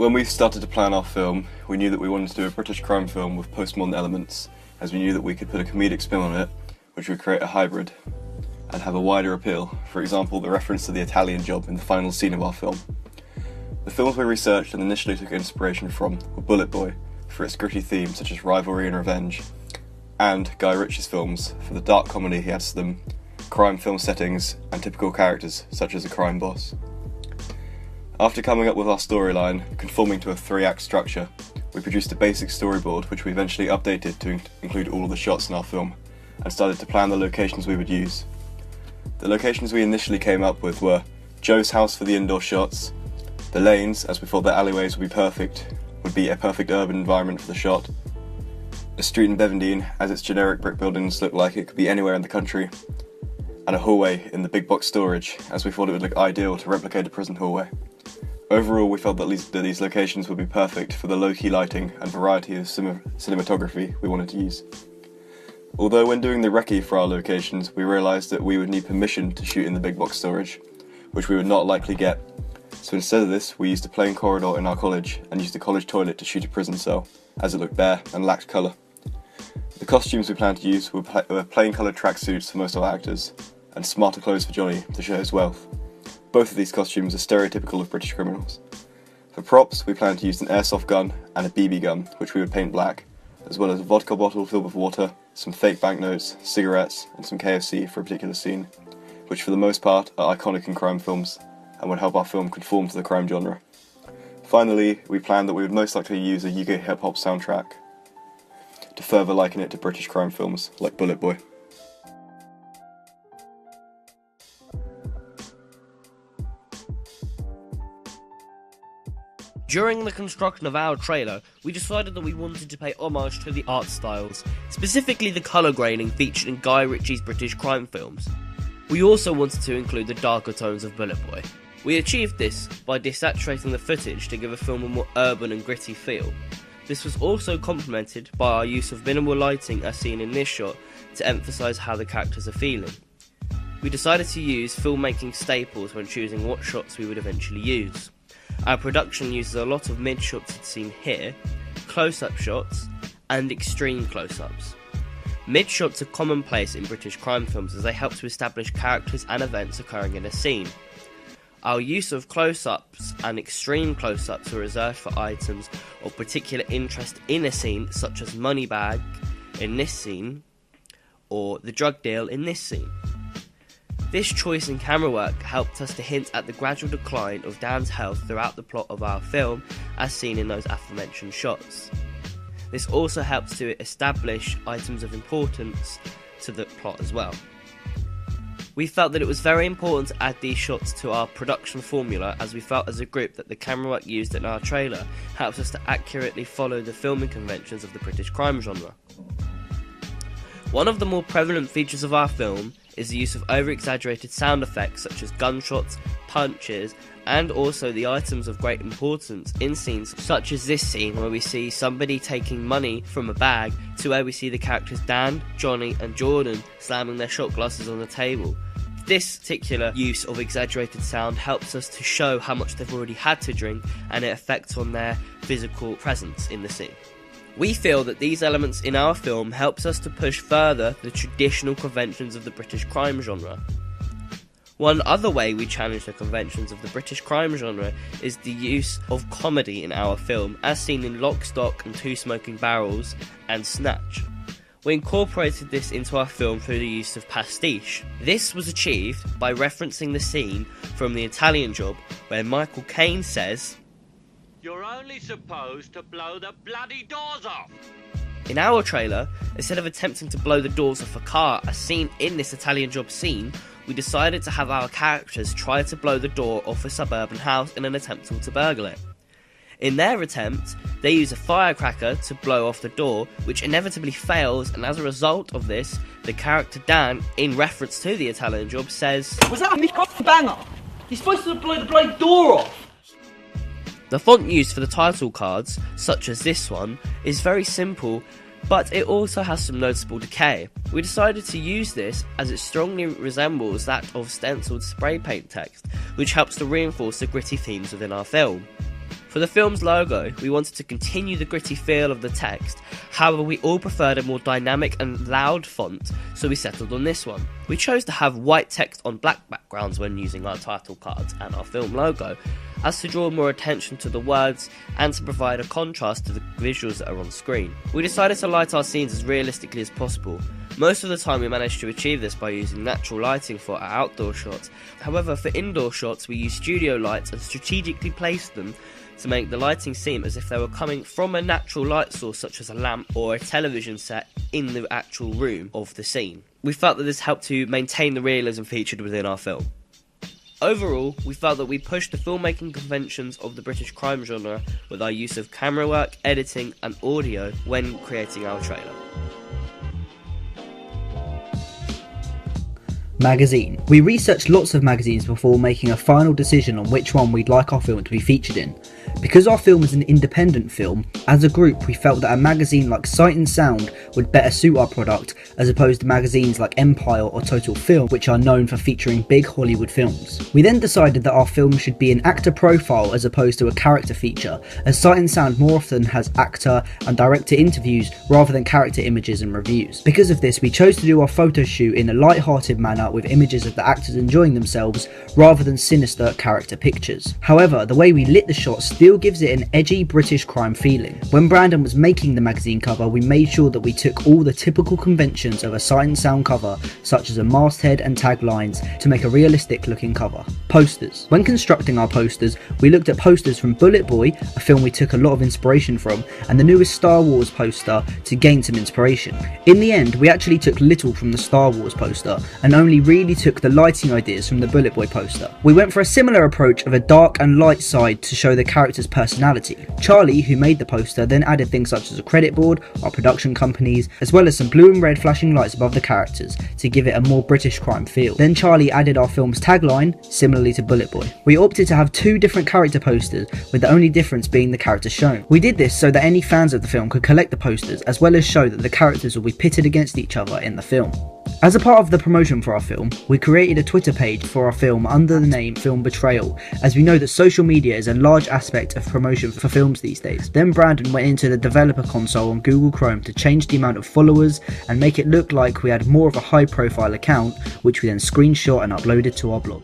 When we started to plan our film, we knew that we wanted to do a British crime film with postmodern elements, as we knew that we could put a comedic spin on it, which would create a hybrid, and have a wider appeal, for example the reference to the Italian Job in the final scene of our film. The films we researched and initially took inspiration from were Bullet Boy, for its gritty themes such as rivalry and revenge, and Guy Ritchie's films for the dark comedy he adds to them, crime film settings, and typical characters such as a crime boss. After coming up with our storyline, conforming to a 3-act structure, we produced a basic storyboard which we eventually updated to include all of the shots in our film, and started to plan the locations we would use. The locations we initially came up with were Joe's house for the indoor shots, the lanes, as we thought the alleyways would be a perfect urban environment for the shot, a street in Bevendine, as its generic brick buildings looked like it could be anywhere in the country, and a hallway in the big box storage, as we thought it would look ideal to replicate a prison hallway. Overall, we felt that these locations would be perfect for the low-key lighting and variety of cinematography we wanted to use. Although when doing the recce for our locations, we realised that we would need permission to shoot in the big box storage, which we would not likely get. So instead of this, we used a plain corridor in our college and used a college toilet to shoot a prison cell, as it looked bare and lacked colour. The costumes we planned to use were plain coloured tracksuits for most of our actors, and smarter clothes for Johnny to show his wealth. Both of these costumes are stereotypical of British criminals. For props, we planned to use an airsoft gun and a BB gun, which we would paint black, as well as a vodka bottle filled with water, some fake banknotes, cigarettes, and some KFC for a particular scene, which for the most part are iconic in crime films, and would help our film conform to the crime genre. Finally, we planned that we would most likely use a UK hip-hop soundtrack to further liken it to British crime films, like Bullet Boy. During the construction of our trailer, we decided that we wanted to pay homage to the art styles, specifically the colour grading featured in Guy Ritchie's British crime films. We also wanted to include the darker tones of Bullet Boy. We achieved this by desaturating the footage to give a film a more urban and gritty feel. This was also complemented by our use of minimal lighting as seen in this shot to emphasise how the characters are feeling. We decided to use filmmaking staples when choosing what shots we would eventually use. Our production uses a lot of mid-shots as seen here, close-up shots, and extreme close-ups. Mid-shots are commonplace in British crime films as they help to establish characters and events occurring in a scene. Our use of close-ups and extreme close-ups are reserved for items of particular interest in a scene, such as Moneybag in this scene, or the drug deal in this scene. This choice in camera work helped us to hint at the gradual decline of Dan's health throughout the plot of our film, as seen in those aforementioned shots. This also helps to establish items of importance to the plot as well. We felt that it was very important to add these shots to our production formula, as we felt as a group that the camera work used in our trailer helps us to accurately follow the filming conventions of the British crime genre. One of the more prevalent features of our film is the use of over-exaggerated sound effects such as gunshots, punches, and also the items of great importance in scenes such as this scene where we see somebody taking money from a bag to where we see the characters Dan, Johnny and Jordan slamming their shot glasses on the table. This particular use of exaggerated sound helps us to show how much they've already had to drink and it affects on their physical presence in the scene. We feel that these elements in our film helps us to push further the traditional conventions of the British crime genre. One other way we challenge the conventions of the British crime genre is the use of comedy in our film, as seen in Lock, Stock and Two Smoking Barrels and Snatch. We incorporated this into our film through the use of pastiche. This was achieved by referencing the scene from The Italian Job where Michael Caine says, "You're only supposed to blow the bloody doors off." In our trailer, instead of attempting to blow the doors off a car as seen in this Italian Job scene, we decided to have our characters try to blow the door off a suburban house in an attempt to burgle it. In their attempt, they use a firecracker to blow off the door, which inevitably fails, and as a result of this, the character Dan, in reference to The Italian Job, says, "Was that a Nick banger? You're supposed to blow the bloody door off!" The font used for the title cards, such as this one, is very simple, but it also has some noticeable decay. We decided to use this as it strongly resembles that of stenciled spray paint text, which helps to reinforce the gritty themes within our film. For For the film's logo, we wanted to continue the gritty feel of the text, however we all preferred a more dynamic and loud font, so we settled on this one. We chose to have white text on black backgrounds when using our title cards and our film logo, as to draw more attention to the words and to provide a contrast to the visuals that are on screen. We decided to light our scenes as realistically as possible. Most of the time we managed to achieve this by using natural lighting for our outdoor shots. However, for indoor shots we used studio lights and strategically placed them to make the lighting seem as if they were coming from a natural light source such as a lamp or a television set in the actual room of the scene. We felt that this helped to maintain the realism featured within our film. Overall, we felt that we pushed the filmmaking conventions of the British crime genre with our use of camera work, editing and audio when creating our trailer. Magazine. We researched lots of magazines before making a final decision on which one we'd like our film to be featured in. Because our film is an independent film, as a group we felt that a magazine like Sight and Sound would better suit our product as opposed to magazines like Empire or Total Film, which are known for featuring big Hollywood films. We then decided that our film should be an actor profile as opposed to a character feature, as Sight and Sound more often has actor and director interviews rather than character images and reviews. Because of this, we chose to do our photo shoot in a light-hearted manner with images of the actors enjoying themselves rather than sinister character pictures. However, the way we lit the shot still gives it an edgy British crime feeling. When Brandon was making the magazine cover, we made sure that we took all the typical conventions of a Sight and Sound cover, such as a masthead and taglines, to make a realistic looking cover. Posters. When constructing our posters, we looked at posters from Bullet Boy, a film we took a lot of inspiration from, and the newest Star Wars poster to gain some inspiration. In the end, we actually took little from the Star Wars poster and only really took the lighting ideas from the Bullet Boy poster. We went for a similar approach of a dark and light side to show the character's personality. Charlie, who made the poster, then added things such as a credit board, our production companies, as well as some blue and red flashing lights above the characters to give it a more British crime feel. Then Charlie added our film's tagline, similarly to Bullet Boy. We opted to have two different character posters, with the only difference being the characters shown. We did this so that any fans of the film could collect the posters, as well as show that the characters will be pitted against each other in the film. As a part of the promotion for our film, we created a Twitter page for our film under the name Film Betrayal, as we know that social media is a large aspect of promotion for films these days. Then Brandon went into the developer console on Google Chrome to change the amount of followers and make it look like we had more of a high profile account, which we then screenshot and uploaded to our blog.